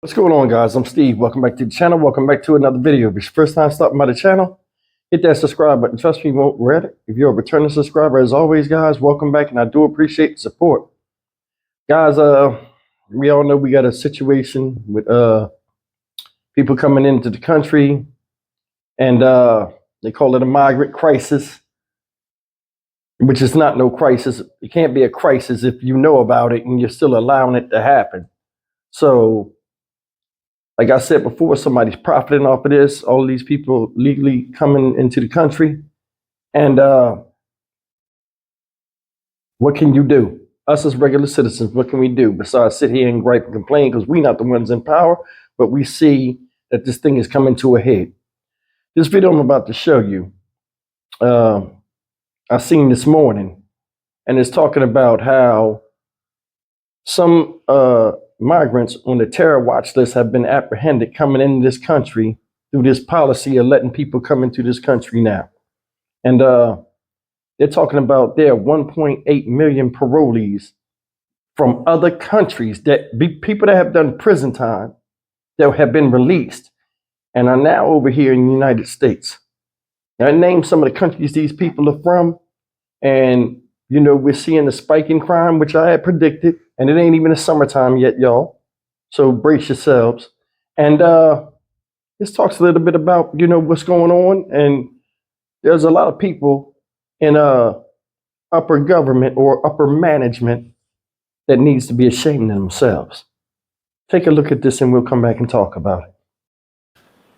What's going on, guys? I'm Steve. Welcome back to the channel. Welcome back to another video. If it's your first time stopping by the channel, hit that subscribe button. Trust me, you won't regret it. If you're a returning subscriber, as always, guys, welcome back, and I do appreciate the support. Guys, we all know we got a situation with people coming into the country, and they call it a migrant crisis, which is not no crisis. It can't be a crisis if you know about it and you're still allowing it to happen. So, like I said before, somebody's profiting off of this. All of these people legally coming into the country. And what can you do? Us as regular citizens, what can we do besides sit here and gripe and complain because we're not the ones in power, but we see that this thing is coming to a head. This video I'm about to show you, I seen this morning, and it's talking about how some migrants on the terror watch list have been apprehended coming into this country through this policy of letting people come into this country now. And they're talking about there are 1.8 million parolees from other countries, that be people that have done prison time that have been released and are now over here in the United States. Now, I named some of the countries these people are from, and you know, we're seeing a spike in crime, which I had predicted, and it ain't even the summertime yet, y'all. So brace yourselves. And this talks a little bit about, you know, what's going on. And there's a lot of people in upper government or upper management that needs to be ashamed of themselves. Take a look at this and we'll come back and talk about it.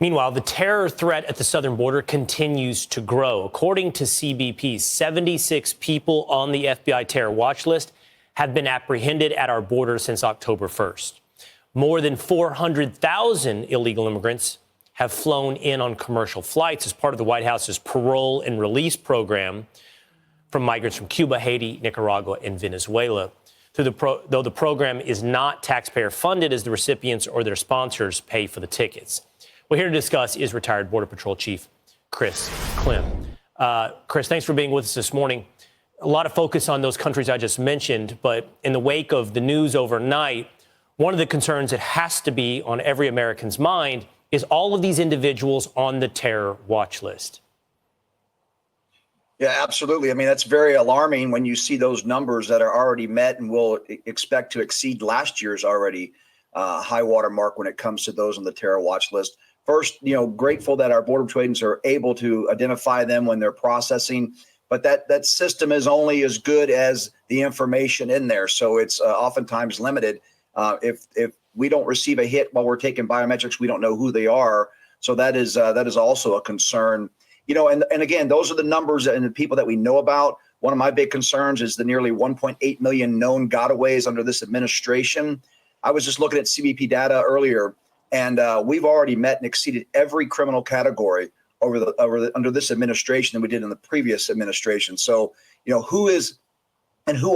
Meanwhile, the terror threat at the southern border continues to grow. According to CBP, 76 people on the FBI terror watch list have been apprehended at our border since October 1st. More than 400,000 illegal immigrants have flown in on commercial flights as part of the White House's parole and release program from migrants from Cuba, Haiti, Nicaragua, and Venezuela. Though the program is not taxpayer funded, as the recipients or their sponsors pay for the tickets. Well, here to discuss is retired Border Patrol Chief Chris Klim. Chris, thanks for being with us this morning. A lot of focus on those countries I just mentioned, but in the wake of the news overnight, one of the concerns that has to be on every American's mind is all of these individuals on the terror watch list. Yeah, absolutely. I mean, that's very alarming when you see those numbers that are already met and will expect to exceed last year's already high water mark when it comes to those on the terror watch list. First, you know, grateful that our Border Patrol agents are able to identify them when they're processing, but that system is only as good as the information in there. So it's oftentimes limited. If we don't receive a hit while we're taking biometrics, we don't know who they are. So that is also a concern. You know, and again, those are the numbers and the people that we know about. One of my big concerns is the nearly 1.8 million known gotaways under this administration. I was just looking at CBP data earlier, and we've already met and exceeded every criminal category under this administration than we did in the previous administration. So, you know, who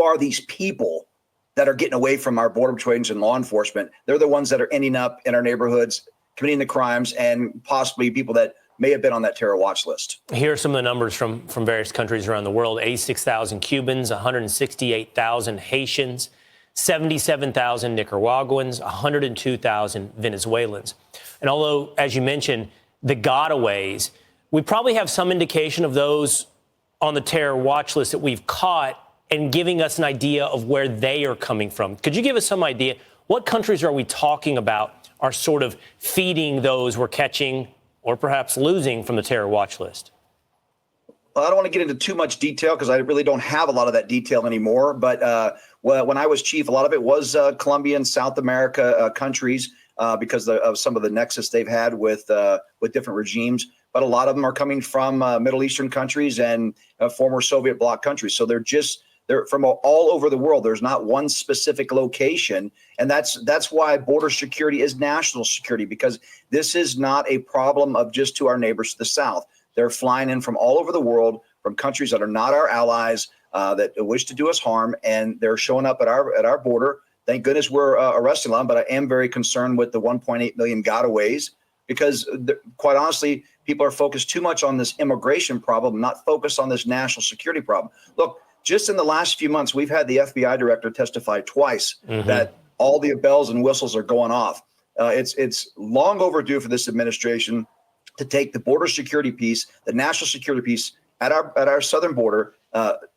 are these people that are getting away from our Border Patrol agents and law enforcement? They're the ones that are ending up in our neighborhoods, committing the crimes, and possibly people that may have been on that terror watch list. Here are some of the numbers from various countries around the world. 86,000 Cubans, 168,000 Haitians, 77,000 Nicaraguans, 102,000 Venezuelans. And although, as you mentioned, the gotaways, we probably have some indication of those on the terror watch list that we've caught and giving us an idea of where they are coming from. Could you give us some idea? What countries are we talking about are sort of feeding those we're catching or perhaps losing from the terror watch list? Well, I don't want to get into too much detail because I really don't have a lot of that detail anymore. But when I was chief, a lot of it was Colombia and South America countries because of some of the nexus they've had with different regimes. But a lot of them are coming from Middle Eastern countries and former Soviet bloc countries. So they're from all over the world. There's not one specific location. And that's why border security is national security, because this is not a problem of just to our neighbors to the south. They're flying in from all over the world, from countries that are not our allies, that wish to do us harm, and they're showing up at our border. Thank goodness we're arresting them, but I am very concerned with the 1.8 million gotaways because, quite honestly, people are focused too much on this immigration problem, not focused on this national security problem. Look, just in the last few months, we've had the FBI director testify twice that all the bells and whistles are going off. It's long overdue for this administration to take the border security piece, the national security piece at our southern border,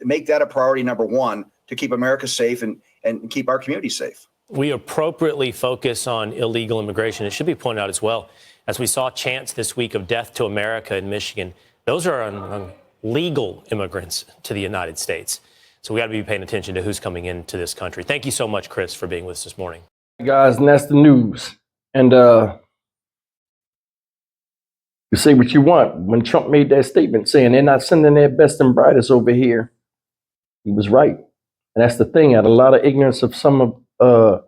make that a priority number one to keep America safe and keep our community safe. We appropriately focus on illegal immigration. It should be pointed out as well, as we saw chants this week of death to America in Michigan. Those are on legal immigrants to the United States. So we got to be paying attention to who's coming into this country. Thank you so much, Chris, for being with us this morning. Guys, and that's the news. And you say what you want. When Trump made that statement saying they're not sending their best and brightest over here, he was right. And that's the thing. Out of a lot of ignorance of some of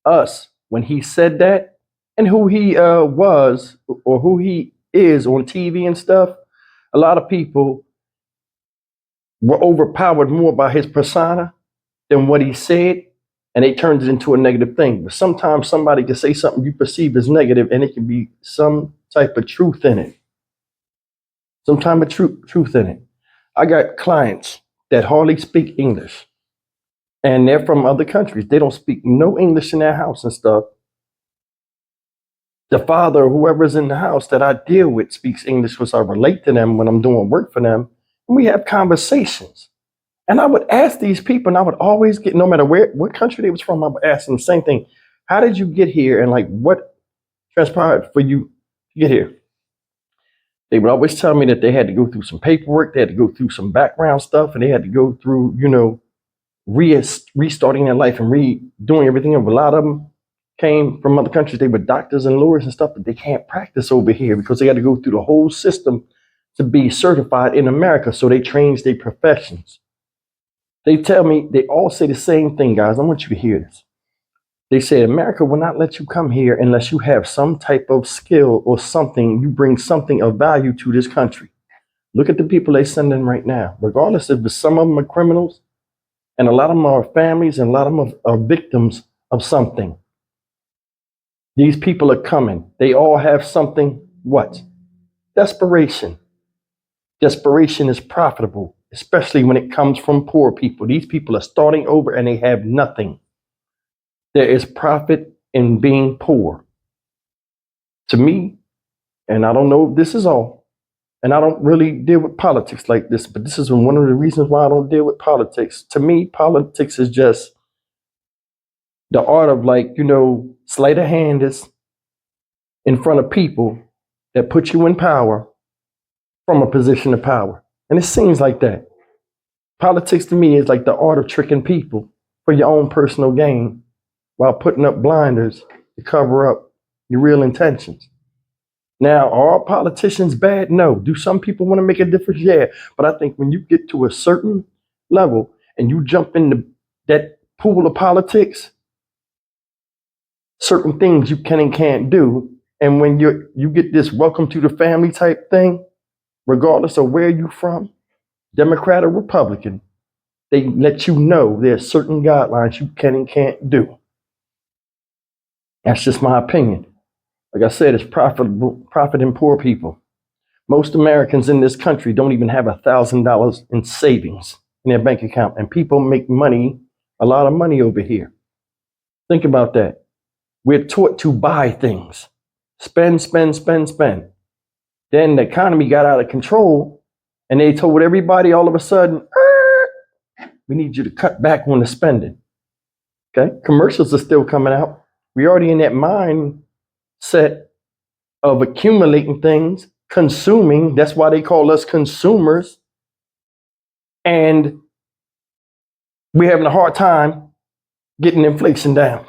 us, when he said that, and who he was or who he is on TV and stuff, a lot of people were overpowered more by his persona than what he said, and they turned it into a negative thing. But sometimes somebody can say something you perceive as negative, and it can be some type of truth in it. Some type of truth in it. I got clients that hardly speak English, and they're from other countries. They don't speak no English in their house and stuff. The father or whoever's in the house that I deal with speaks English because I relate to them when I'm doing work for them. And we have conversations. And I would ask these people, and I would always get, no matter what country they was from, I would ask them the same thing. How did you get here? And like, what transpired for you to get here? They would always tell me that they had to go through some paperwork. They had to go through some background stuff, and they had to go through, restarting their life and redoing everything. And a lot of them came from other countries. They were doctors and lawyers and stuff, but they can't practice over here because they had to go through the whole system to be certified in America. So they changed their professions. They tell me, they all say the same thing, guys. I want you to hear this. They say America will not let you come here unless you have some type of skill or something. You bring something of value to this country. Look at the people they send in right now. Regardless if some of them are criminals, and a lot of them are families, and a lot of them are victims of something. These people are coming. They all have something, what? Desperation. Desperation is profitable, especially when it comes from poor people. These people are starting over and they have nothing. There is profit in being poor. To me, and I don't know if this is all, and I don't really deal with politics like this, but this is one of the reasons why I don't deal with politics. To me, politics is just the art of sleight of hand is in front of people that put you in power from a position of power. And it seems like that. Politics to me is like the art of tricking people for your own personal gain while putting up blinders to cover up your real intentions. Now, are all politicians bad? No. Do some people want to make a difference? Yeah. But I think when you get to a certain level and you jump into that pool of politics, certain things you can and can't do. And when you get this welcome to the family type thing, regardless of where you're from, Democrat or Republican, they let you know there's certain guidelines you can and can't do. That's just my opinion. Like I said, it's profit in poor people. Most Americans in this country don't even have $1,000 in savings in their bank account, and people make money, a lot of money over here. Think about that. We're taught to buy things, spend, spend, spend, spend. Then the economy got out of control, and they told everybody all of a sudden, we need you to cut back on the spending. Okay, commercials are still coming out. We're already in that mindset of accumulating things, consuming. That's why they call us consumers. And we're having a hard time getting inflation down.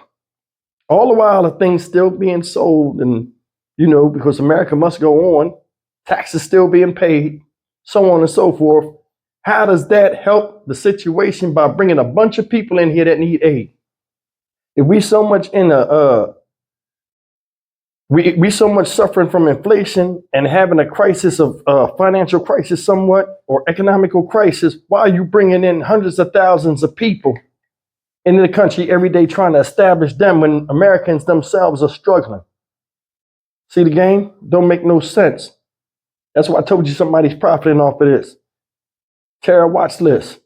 All the while, the things still being sold, and because America must go on, taxes still being paid, so on and so forth. How does that help the situation by bringing a bunch of people in here that need aid? If we so much in we so much suffering from inflation and having a crisis of financial crisis somewhat, or economical crisis, why are you bringing in hundreds of thousands of people into the country every day trying to establish them when Americans themselves are struggling? See the game? Don't make no sense. That's why I told you somebody's profiting off of this. Terror watch list.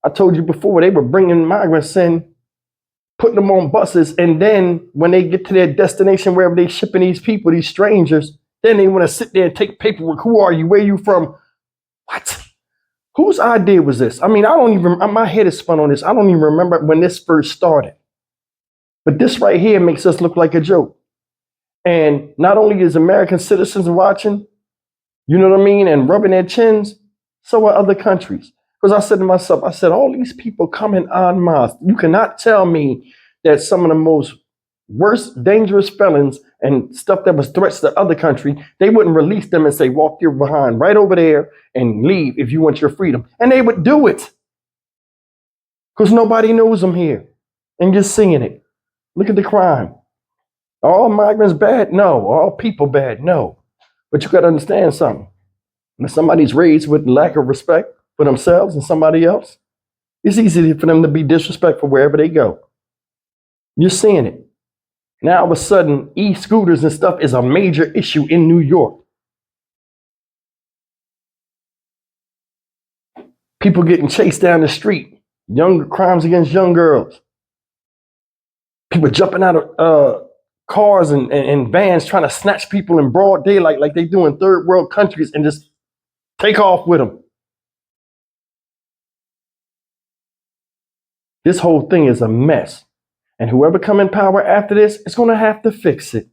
I told you before, they were bringing migrants in putting them on buses, and then when they get to their destination, wherever they shipping these people, these strangers, then they want to sit there and take paperwork. Who are you? Where you from? What? Whose idea was this? I mean, I don't even, my head is spun on this. I don't even remember when this first started. But this right here makes us look like a joke. And not only is American citizens watching, you know what I mean, and rubbing their chins, so are other countries. Because I said to myself, I said, all these people coming en masse. You cannot tell me that some of the most worst, dangerous felons and stuff that was threats to other country, they wouldn't release them and say, walk your behind right over there and leave if you want your freedom. And they would do it. Because nobody knows them here. And you're seeing it. Look at the crime. All migrants bad? No. All people bad? No. But you got to understand something. When somebody's raised with lack of respect for themselves and somebody else, it's easy for them to be disrespectful wherever they go. You're seeing it. Now, all of a sudden, e-scooters and stuff is a major issue in New York. People getting chased down the street. Young crimes against young girls. People jumping out of cars and vans trying to snatch people in broad daylight like they do in third world countries and just take off with them. This whole thing is a mess. And whoever come in power after this is going to have to fix it.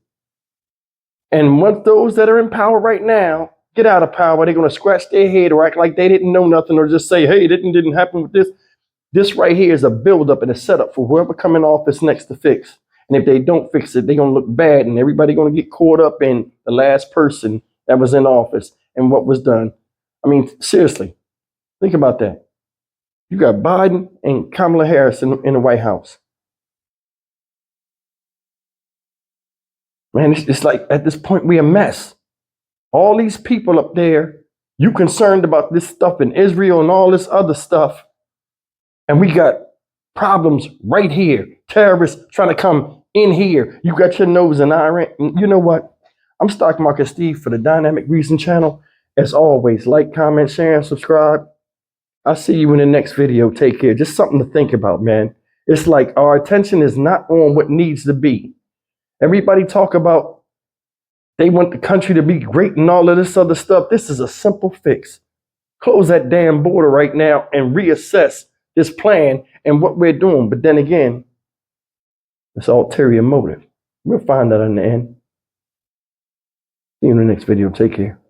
And once those that are in power right now get out of power, they're going to scratch their head or act like they didn't know nothing or just say, hey, it didn't happen with this. This right here is a buildup and a setup for whoever come in office next to fix. And if they don't fix it, they're going to look bad and everybody going to get caught up in the last person that was in office and what was done. I mean, seriously, think about that. You got Biden and Kamala Harris in the White House. Man, it's like at this point, we're a mess. All these people up there, you concerned about this stuff in Israel and all this other stuff. And we got problems right here. Terrorists trying to come in here. You got your nose in Iran. You know what? I'm Stock Market Steve for the Dynamic Reason channel. As always, like, comment, share, and subscribe. I'll see you in the next video. Take care. Just something to think about, man. It's like our attention is not on what needs to be. Everybody talk about they want the country to be great and all of this other stuff. This is a simple fix. Close that damn border right now and reassess this plan and what we're doing. But then again, it's ulterior motive. We'll find out in the end. See you in the next video. Take care.